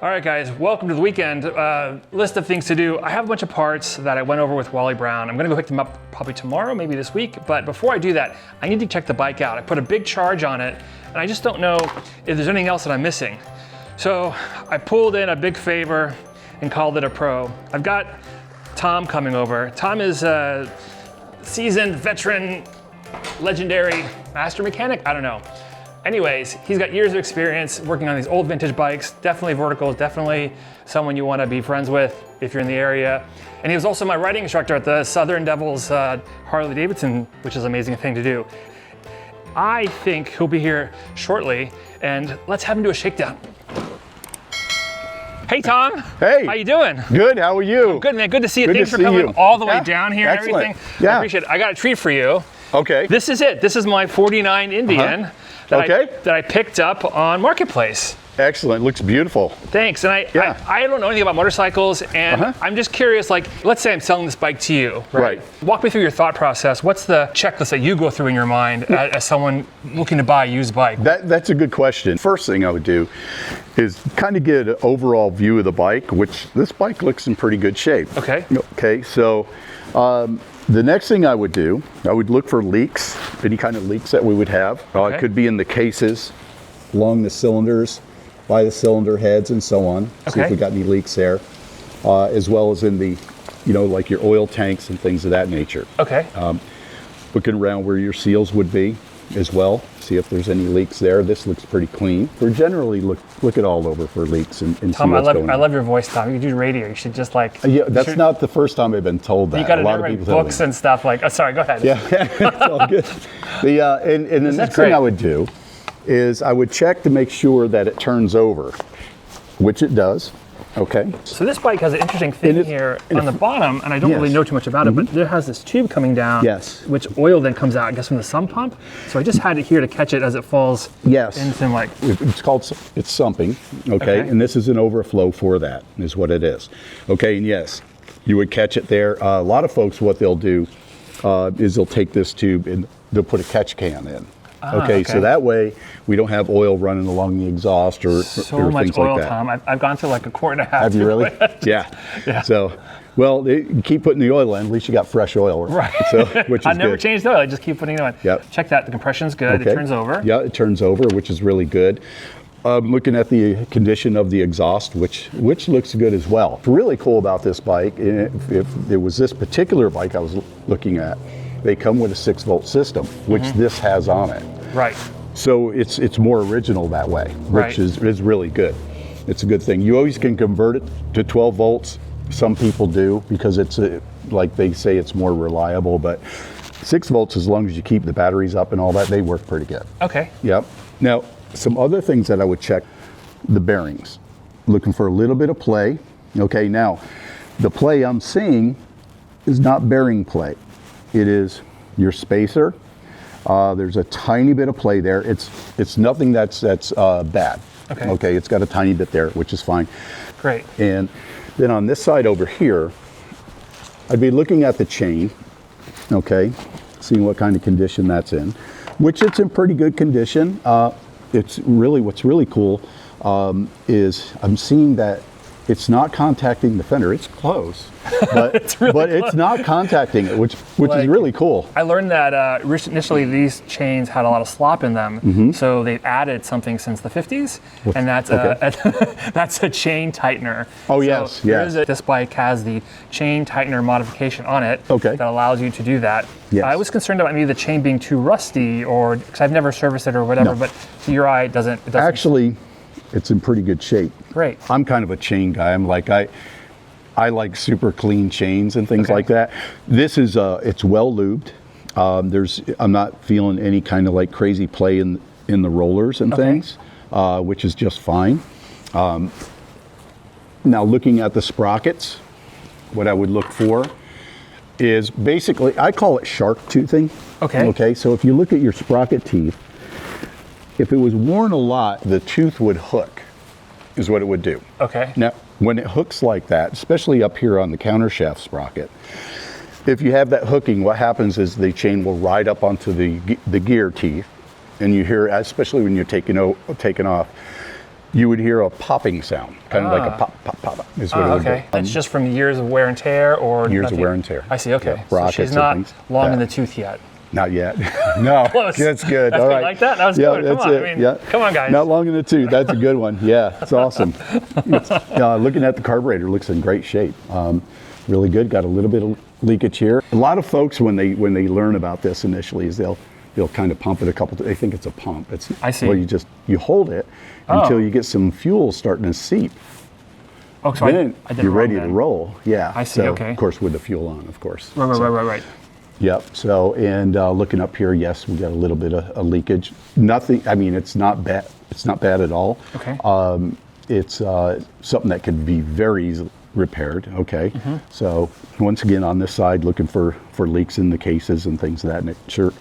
All right, guys, welcome to the weekend. List of things to do. I have a bunch of parts that I went over with Wally Brown. I'm gonna go pick them up probably tomorrow, maybe this week. But before I do that, I need to check the bike out. I put a big charge on it, and I just don't know if there's anything else that I'm missing. So I pulled in a big favor and called it a pro. I've got Tom coming over. Tom is a seasoned, veteran, legendary master mechanic, I don't know. Anyways, he's got years of experience working on these old vintage bikes, definitely verticals, definitely someone you want to be friends with if you're in the area. And he was also my riding instructor at the Southern Devils Harley Davidson, which is an amazing thing to do. I think he'll be here shortly, and let's have him do a shakedown. Hey Tom. Hey. How you doing? Good, how are you? Good, man, good to see you. Good Thanks to for see coming you. all the way down here and Excellent. everything. Yeah. I appreciate it. I got a treat for you. Okay. This is it. This is my 49 Indian that I picked up on Marketplace. Excellent, looks beautiful. Thanks, and I don't know anything about motorcycles, and I'm just curious, like, let's say I'm selling this bike to you, right? Walk me through your thought process. What's the checklist that you go through in your mind as someone looking to buy a used bike? That's a good question. First thing I would do is kind of get an overall view of the bike, which this bike looks in pretty good shape. Okay. Okay, so the next thing I would do, I would look for leaks, any kind of leaks that we would have. It could be in the cases, along the cylinders, by the cylinder heads and so on. See if we got any leaks there, as well as in the, like your oil tanks and things of that nature. Okay. Looking around where your seals would be as well, see if there's any leaks there. This looks pretty clean. We're generally look it all over for leaks and Tom, see what's going on. I love your voice, Tom. You do radio. You should just like. Yeah, that's not the first time I've been told that. You got to a lot of write people books and stuff like. Oh, sorry, go ahead. Yeah, it's all good. And the next thing I would do is I would check to make sure that it turns over, which it does. Okay. So this bike has an interesting thing here on the bottom, and I don't really know too much about it, but there has this tube coming down, which oil then comes out, I guess, from the sump pump. So I just had it here to catch it as it falls into like. It's sumping, okay? And this is an overflow for that, is what it is. Okay, and yes, you would catch it there. A lot of folks, what they'll do is they'll take this tube and they'll put a catch can in. Okay, so that way we don't have oil running along the exhaust or so things much oil, like that. Tom. I've gone through like a quart and a half. Have you really? Yeah. So, well, you keep putting the oil in. At least you got fresh oil. Right. So, which is I never changed the oil. I just keep putting it on. Yep. Check that. The compression's good. It turns over. Yeah, it turns over, which is really good. Looking at the condition of the exhaust, which looks good as well. What's really cool about this bike, if it was this particular bike I was looking at, they come with a 6-volt system, which this has on it. Right. So it's more original that way, which is really good. It's a good thing. You always can convert it to 12 volts. Some people do because it's like they say it's more reliable, but 6 volts, as long as you keep the batteries up and all that, they work pretty good. Okay. Yep. Now, some other things that I would check, the bearings. Looking for a little bit of play. Okay, now, the play I'm seeing is not bearing play. It is your spacer. There's a tiny bit of play there. It's nothing that's bad. Okay, it's got a tiny bit there, which is fine. Great. And then on this side over here, I'd be looking at the chain, okay, seeing what kind of condition that's in, which it's in pretty good condition. What's really cool is I'm seeing that it's not contacting the fender. It's close, but it's not contacting it, which is really cool. I learned that initially these chains had a lot of slop in them, so they've added something since the 50s, and that's that's a chain tightener. Oh, yes. This bike has the chain tightener modification on it that allows you to do that. Yes. I was concerned about maybe the chain being too rusty, or because I've never serviced it or whatever, but to your eye, it doesn't. Actually, it's in pretty good shape. Great. I'm kind of a chain guy. I'm like, I like super clean chains and things like that. This is, it's well lubed. I'm not feeling any kind of like crazy play in the rollers and things, which is just fine. Now looking at the sprockets, what I would look for is basically, I call it shark toothing. Okay, so if you look at your sprocket teeth, if it was worn a lot, the tooth would hook, is what it would do. Okay. Now, when it hooks like that, especially up here on the countershaft sprocket, if you have that hooking, what happens is the chain will ride up onto the gear teeth, and you hear, especially when you're taking off, you would hear a popping sound, kind of like a pop, pop, pop. Is what it would Okay. be. It's just from years of wear and tear, or Years nothing? of wear and tear. I see. Okay. Yeah, So rockets she's and not things. long in Yeah. the tooth yet. Not yet. No. Close. That's good. That's All good. right. Like that? That was Yeah, good. Come that's on. it. I mean, Yeah. come on, guys. Not long in the tooth. That's a good one. Yeah, it's awesome. Looking at the carburetor, looks in great shape. Really good. Got a little bit of leakage here. A lot of folks, when they learn about this initially, is they'll kind of pump it a couple. They think it's a pump. It's I see. Well, you hold it until you get some fuel starting to seep. Oh, so Then I did it you're wrong ready then. to roll. Yeah. I see, So, okay. Of course, with the fuel on, of course. Right. Yep. So, and looking up here, yes, we got a little bit of a leakage. Nothing. I mean, it's not bad. It's not bad at all. Okay. It's something that could be very easily repaired. Okay. Mm-hmm. So, once again, on this side, looking for leaks in the cases and things of that nature.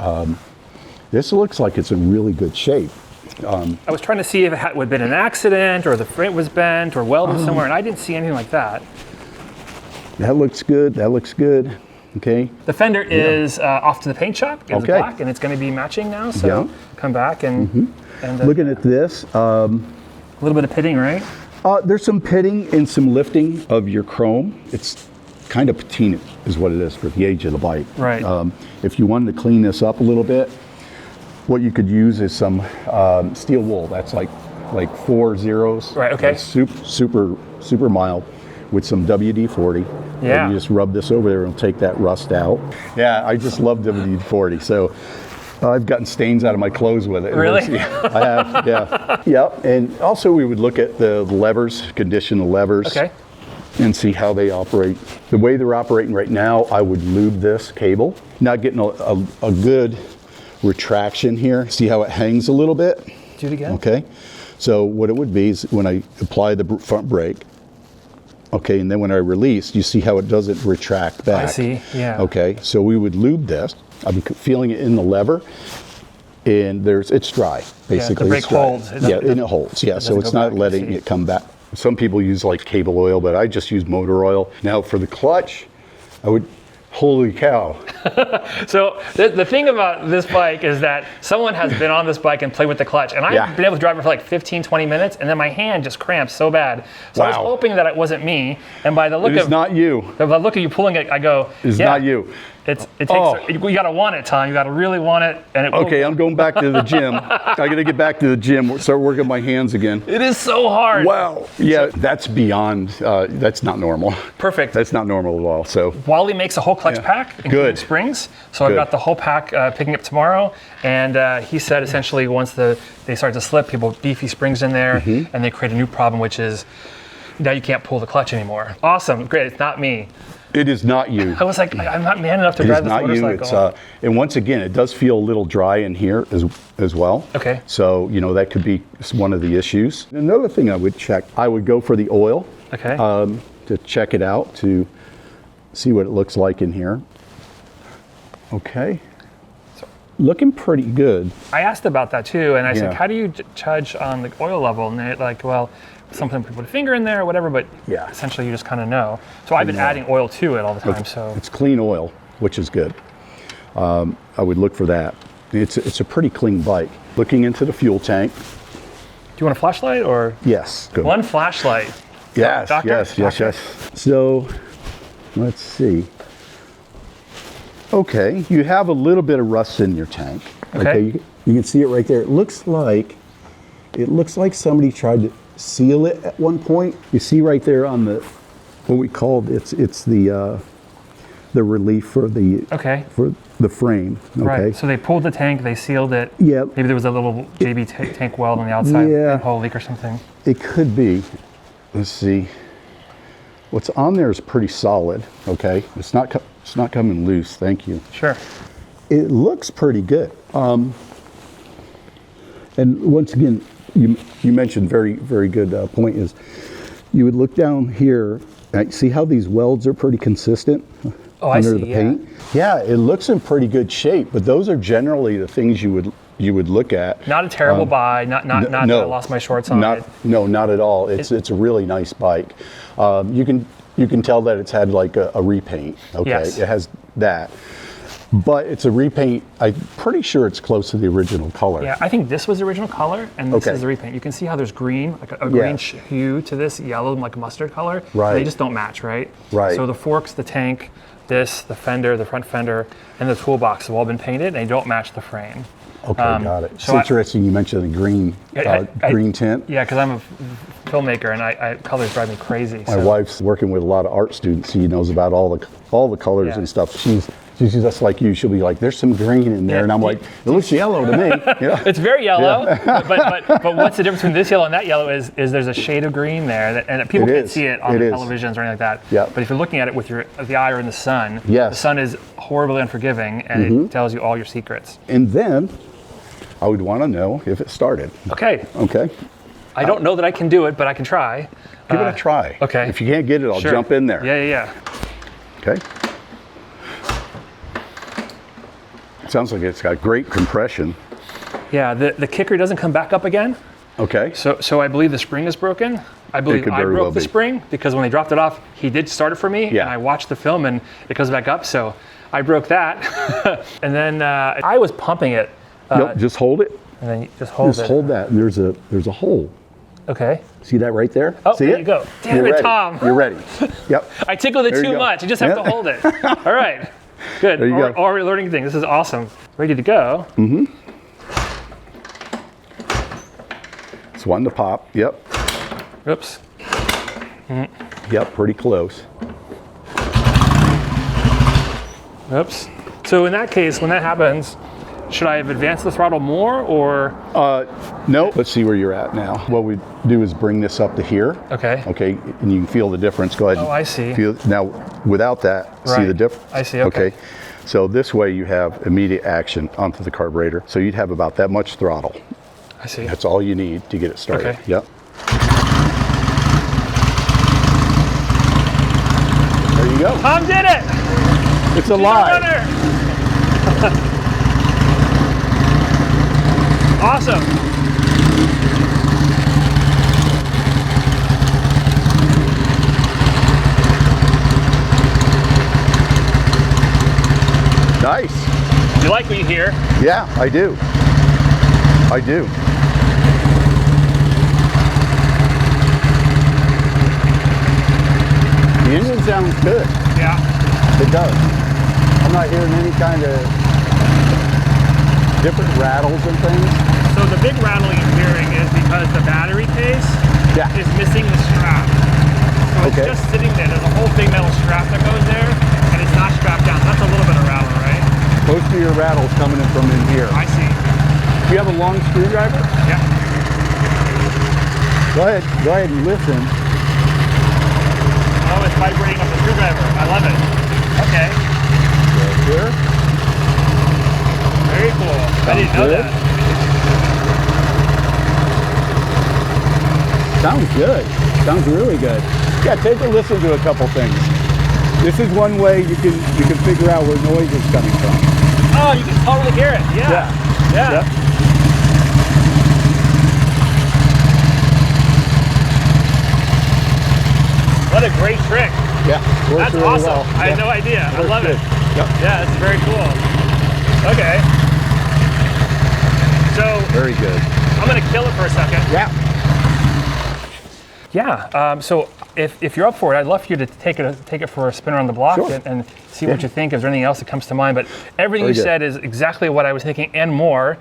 This looks like it's in really good shape. I was trying to see if it would have been an accident, or the frame was bent, or welded somewhere, and I didn't see anything like that. That looks good. That looks good. Okay. The fender is off to the paint shop. It's Okay. black, and it's going to be matching now. So Yeah. come back and Looking at this, a little bit of pitting, right? there's some pitting and some lifting of your chrome. It's kind of patina is what it is for the age of the bike. Right. If you wanted to clean this up a little bit, what you could use is some steel wool. That's like 4 zeros. Right, okay. It's super mild with some WD-40. Yeah. And you just rub this over there and it'll take that rust out. Yeah, I just love WD-40. So I've gotten stains out of my clothes with it. Really? I have, yeah. Yep. And also we would look at the levers, condition the levers. Okay. And see how they operate. The way they're operating right now, I would lube this cable. Not getting a good retraction here. See how it hangs a little bit? Do it again. Okay. So what it would be is when I apply the front brake, okay, and then when I release, you see how it doesn't retract back. I see, yeah. Okay, so we would lube this. I'll be feeling it in the lever, and it's dry, basically. brake it's dry. holds. Yeah, and it holds. Yeah, so doesn't it's go not back, I letting see. it come back. Some people use like cable oil, but I just use motor oil. Now for the clutch, holy cow. So the thing about this bike is that someone has been on this bike and played with the clutch, and I've Yeah. been able to drive it for like 15, 20 minutes, and then my hand just cramps so bad. So I was Wow. hoping that it wasn't me, and by the look It is of not you. by the look of you pulling it, I go, It's yeah, not you. It takes. Oh. You gotta want it, Tom. You gotta really want it, and it. Okay, I'm going back to the gym. I got to get back to the gym, start working my hands again. It is so hard. Wow. Yeah, that's beyond, that's not normal. Perfect. That's not normal at all. So, Wally makes a whole clutch pack, including Good. springs. So I've Good. got the whole pack picking up tomorrow. And he said essentially once they start to slip, people put beefy springs in there, Mm-hmm. and they create a new problem, which is now you can't pull the clutch anymore. Awesome, great. It's not me. it is not you. I was like, I'm not man enough to It drive is this not you. motorcycle. It's and once again, it does feel a little dry in here as well. Okay. So that could be one of the issues. Another thing I would check, I would go for the oil. Okay. To check it out to see what it looks like in here. Okay. Looking pretty good. I asked about that too, and I said, Yeah. how do you judge on the oil level? And they're like, well, sometimes people put a finger in there or whatever, but Yeah. essentially you just kind of know. So I've been adding oil to it all the time. So It's clean oil, which is good. I would look for that. It's a pretty clean bike. Looking into the fuel tank. do you want a flashlight or Yes. Good. one flashlight? Yes, Doctor? yes. Doctor? So, let's see. Okay, you have a little bit of rust in your tank. Okay. You can see it right there. It looks like somebody tried to seal it at one point. You see right there on the what we called it's the relief for the Okay. for the frame. Okay. Right. So they pulled the tank, they sealed it. Yep. Maybe there was a little JB tank weld on the outside, Yeah. hole leak or something. It could be. Let's see. What's on there is pretty solid. Okay. It's not coming loose. Thank you. Sure. It looks pretty good. And once again, you mentioned very good point is you would look down here and see how these welds are pretty consistent I under see, the yeah. paint. Yeah, it looks in pretty good shape. But those are generally the things you would look at. Not a terrible buy. Not that I lost my shorts on it. No, not at all. It's a really nice bike. You can tell that it's had like a repaint. Okay, Yes. it has that. but it's a repaint. I'm pretty sure it's close to the original color. Yeah, I think this was the original color, and this Okay. is the repaint. You can see how there's green, like a green hue to this yellow, like mustard color. Right. They just don't match, right? Right. So the forks, the tank, this, the fender, the front fender, and the toolbox have all been painted, and they don't match the frame. Okay, got it. It's so interesting you mentioned the green, green tint. Yeah, because I'm a filmmaker, and colors drive me crazy. My wife's working with a lot of art students. She knows about all the colors Yeah. and stuff. She's just like you. She'll be like, "There's some green in there," Yeah. and I'm like, "It looks yellow to me." Yeah. It's very yellow, but what's the difference between this yellow and that yellow is there's a shade of green there, and people can't see it on the televisions or anything like that. Yeah. But if you're looking at it with the eye or in the sun, Yes. the sun is horribly unforgiving, and it tells you all your secrets. And then I would want to know if it started. Okay. Okay, I don't know that I can do it, but I can try. give it a try. Okay. If you can't get it, I'll Sure. jump in there. Yeah. Okay. Sounds like it's got great compression. Yeah, the kicker doesn't come back up again. Okay. So I believe the spring is broken. I believe could I very broke well the be. spring because when they dropped it off, he did start it for me, Yeah. and I watched the film and it goes back up. So I broke that, and then I was pumping it. Nope, just hold it. And then you just hold Just it. hold that, and there's a hole. Okay. See that right there? Oh, See there it? you go. Damn You're it, ready. Tom. You're ready. Yep. I tickled it There you too go. much. You just have to Yeah. hold it. All right. Good. There you go. Already learning things. This is awesome. Ready to go. It's one to pop. Yep. Oops. Yep. Pretty close. Oops. So in that case, when that happens, should I have advanced the throttle more or? Nope. Let's see where you're at now. What we do is bring this up to here. Okay. Okay. And you can feel the difference. Go ahead. Oh, I see. Feel now. Without that, see Right. the difference. I see, okay. So this way you have immediate action onto the carburetor. So you'd have about that much throttle. I see. That's all you need to get it started. Okay. Yep. There you go. Tom did it! It's He's a alive. runner! Awesome. Nice. You like what you hear? Yeah, I do. I do. The engine sounds good. Yeah. It does. I'm not hearing any kind of different rattles and things. So the big rattling you're hearing is because the battery case Yeah. is missing the strap. So it's Okay. just sitting there. There's a whole big metal strap that goes there, and it's not strapped down. That's a little bit of rattle, right? Most of your rattles coming in from in here. I see. Do you have a long screwdriver? Yeah. Go ahead and listen. Oh, it's vibrating up the screwdriver. I love it. Okay. Right here. Very cool. I didn't know good. that. Sounds good. Sounds really good. Yeah, take a listen to a couple things. This is one way you can figure out where noise is coming from. Oh, you can totally hear it. Yeah. Yeah. Yep. What a great trick. Yeah. Works That's really awesome. well. I had Yeah. no idea. I Works love good. it. Yep. Yeah, that's very cool. Okay. So Very good. I'm gonna kill it for a second. Yeah. Yeah. So if you're up for it, I'd love for you to take it for a spin around the block Sure. and see what you think. Is there anything else that comes to mind? But everything Very you good. said is exactly what I was thinking and more.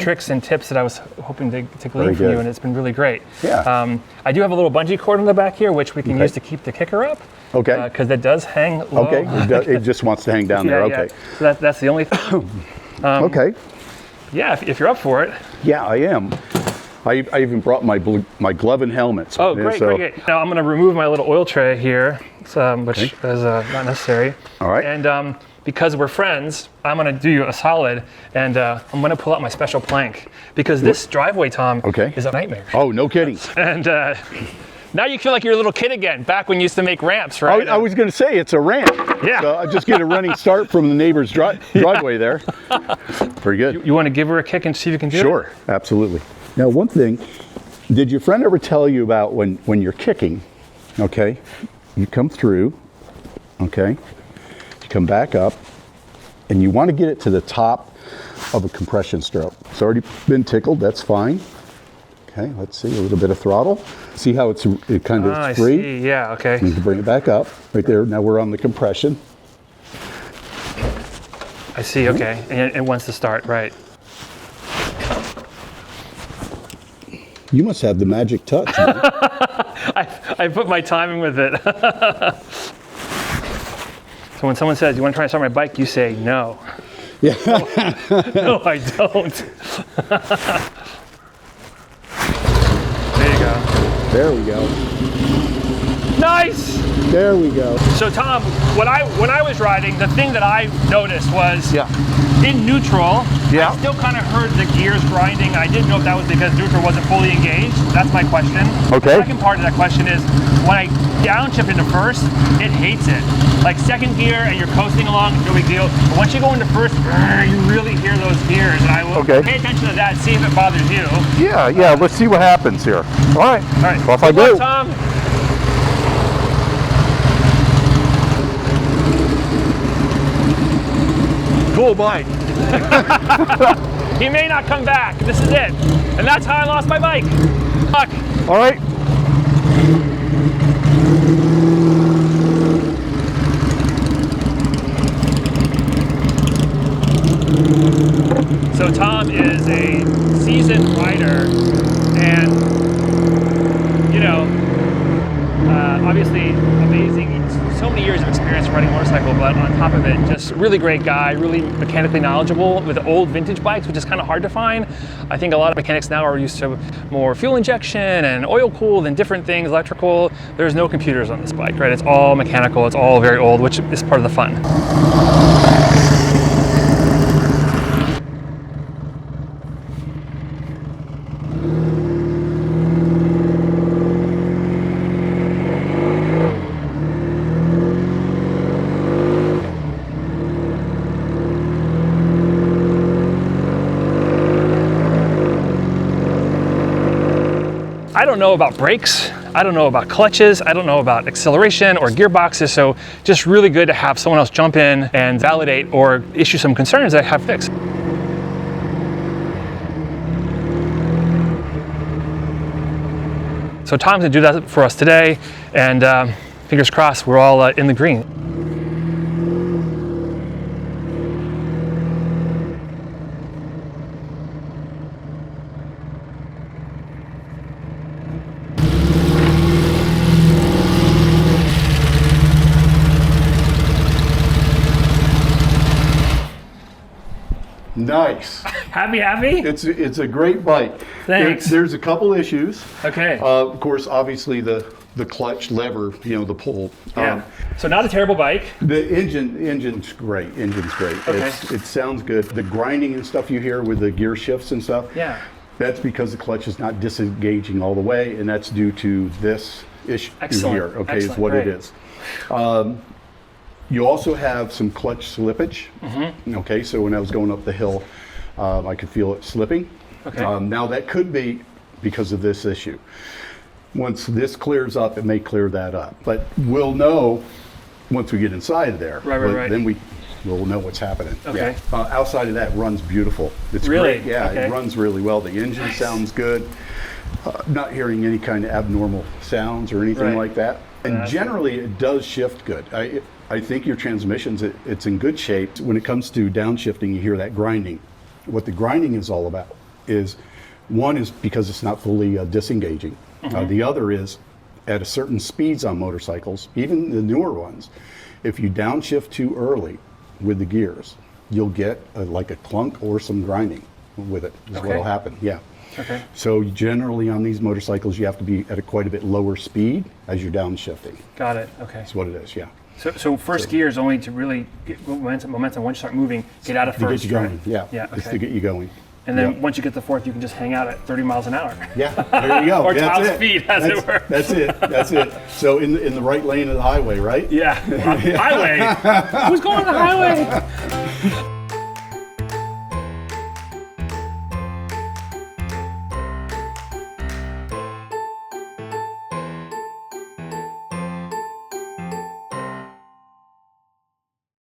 Tricks and tips that I was hoping to glean Very from you, good. and it's been really great. Yeah. I do have a little bungee cord in the back here, which we can Okay. use to keep the kicker up. Okay. Because it does hang low. Okay. It just wants to hang down there. Yeah, Okay. yeah. So that's the only thing. Okay. Yeah, if you're up for it. Yeah, I am. I even brought my my glove and helmets. Oh, great, great. Now I'm going to remove my little oil tray here, which is not necessary. All right. And because we're friends, I'm going to do you a solid, and I'm going to pull out my special plank because this driveway, Tom, is a nightmare. Oh, no kidding. And now you feel like you're a little kid again, back when you used to make ramps, right? I was going to say it's a ramp. Yeah. So I just get a running start from the neighbor's driveway there. Very good. You want to give her a kick and see if you can do it? Sure, absolutely. Now, one thing, did your friend ever tell you about when you're kicking, okay, you come through, okay, you come back up, and you want to get it to the top of a compression stroke. It's already been tickled, that's fine. Okay, let's see, a little bit of throttle. See how it kind of I free? see. Yeah, okay. You can bring it back up, right there. Now we're on the compression. I see, okay. And it wants to start, right. You must have the magic touch, man. I put my timing with it. So when someone says, you want to try to start my bike, you say no. Yeah. No, I don't. There you go. There we go. Nice! There we go. So Tom, when I was riding, the thing that I noticed was Yeah. in neutral, Yeah. I still kind of heard the gears grinding. I didn't know if that was because neutral wasn't fully engaged. That's my question. Okay. The second part of that question is, when I downshift into first, it hates it. Like second gear and you're coasting along, no big deal. But once you go into first, you really hear those gears. And I will Okay. pay attention to that, see if it bothers you. Yeah, let's see what happens here. All right. All right. Off I Good luck, go. Tom. Cool bike. He may not come back. This is it. And that's how I lost my bike. Fuck. All right. So Tom is a seasoned rider, and you know, obviously amazing. So many years of experience riding a motorcycle, but on top of it, just really great guy, really mechanically knowledgeable with old vintage bikes, which is kind of hard to find. I think a lot of mechanics now are used to more fuel injection and oil cooled and different things, electrical. There's no computers on this bike, right? It's all mechanical, it's all very old, which is part of the fun. I don't know about brakes, I don't know about clutches, I don't know about acceleration or gearboxes, so just really good to have someone else jump in and validate or issue some concerns that I have fixed. So Tom's gonna do that for us today, and fingers crossed we're all in the green. Nice. Happy? It's a great bike. Thanks. There's a couple issues. Okay. Of course, obviously the clutch lever, the pull. Yeah. So not a terrible bike. The engine's great. Okay. It sounds good. The grinding and stuff you hear with the gear shifts and stuff. Yeah. That's because the clutch is not disengaging all the way, and that's due to this issue here. Okay, is what it is. You also have some clutch slippage. Mm-hmm. Okay, so when I was going up the hill, I could feel it slipping. Okay. Now that could be because of this issue. Once this clears up, it may clear that up. But we'll know once we get inside there. Right. Then we'll know what's happening. Okay. Yeah. Outside of that, runs beautiful. It's really great. Yeah, okay. It runs really well. The engine sounds good. Not hearing any kind of abnormal sounds or anything like that. And generally, it does shift good. I think your transmissions, it's in good shape. When it comes to downshifting, you hear that grinding. What the grinding is all about is, one is because it's not fully disengaging. Mm-hmm. The other is, at a certain speeds on motorcycles, even the newer ones, if you downshift too early with the gears, you'll get like a clunk or some grinding with it, is what'll happen, yeah. Okay. So generally on these motorcycles, you have to be at quite a bit lower speed as you're downshifting. Got it, okay. That's what it is, yeah. So first gear is only to really get momentum. Once you start moving, get out of To first. get you going, right? yeah. Okay. Just to get you going. And then once you get to fourth, you can just hang out at 30 miles an hour. Yeah, there you go. Or That's top it. speed, as it were. That's it. So in the right lane of the highway, right? Yeah. Highway. Who's going on the highway?